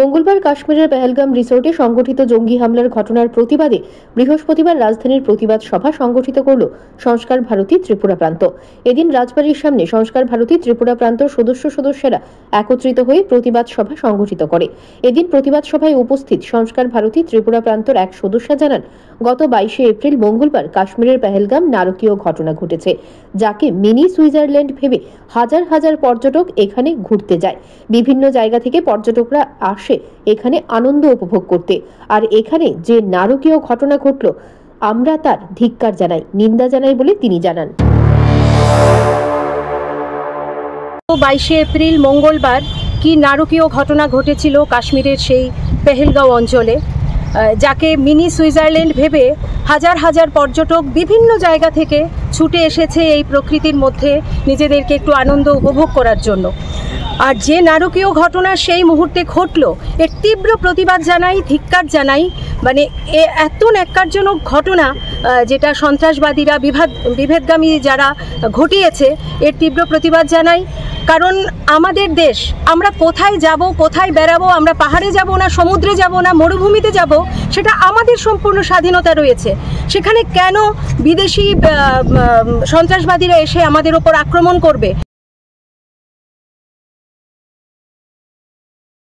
মঙ্গলবার কাশ্মীরের পেহেলগাম রিসোর্টে সংগঠিত জঙ্গি হামলার ঘটনার প্রতিবাদে বৃহস্পতিবার রাজধানীর প্রতিবাদ সভা সংগঠিত করল সংস্কার ভারতী ত্রিপুরা প্রান্ত। এদিন রাজবাড়ির সামনে সংস্কার ভারতী ত্রিপুরা প্রান্ত সদস্যরা একত্রিত হয়ে প্রতিবাদ সভা সংগঠিত করে। এদিন প্রতিবাদ সভায় উপস্থিত সংস্কার ভারতী ত্রিপুরা প্রান্তর এক সদস্য জানান, গত 22শে এপ্রিল মঙ্গলবার কাশ্মীরের পেহেলগাম নারকীয় ঘটনা ঘটেছে, যাকে মিনি সুইজারল্যান্ড ভেবে হাজার হাজার পর্যটক এখানে ঘুরতে যায়। বিভিন্ন জায়গা থেকে পর্যটকরা আসে এখানে আনন্দ উপভোগ করতে। আর এখানে যে নারকীয় ঘটনা ঘটল, আমরা তার ধিক্কার জানাই, নিন্দা জানাই বলে তিনি জানান। 22শে এপ্রিল মঙ্গলবার কি নারকীয় ঘটনা ঘটেছিল কাশ্মীরের সেই পেহেলগাঁও অঞ্চলে, যাকে মিনি সুইজারল্যান্ড ভেবে হাজার হাজার পর্যটক বিভিন্ন জায়গা থেকে ছুটে এসেছে এই প্রকৃতির মধ্যে নিজেদেরকে একটু আনন্দ উপভোগ করার জন্য। আর যে নারকীয় ঘটনা সেই মুহূর্তে ঘটল, এর তীব্র প্রতিবাদ জানাই, ধিক্কার জানাই। মানে এত ন্যাক্কারজনক ঘটনা, যেটা সন্ত্রাসবাদীরা বিভেদগামী যারা ঘটিয়েছে, এর তীব্র প্রতিবাদ জানাই। কারণ আমাদের দেশ, আমরা কোথায় যাব, কোথায় বেড়াবো, আমরা পাহাড়ে যাব না, সমুদ্রে যাব না, মরুভূমিতে যাব, সেটা আমাদের সম্পূর্ণ স্বাধীনতা রয়েছে। সেখানে কেন বিদেশি সন্ত্রাসবাদীরা এসে আমাদের ওপর আক্রমণ করবে?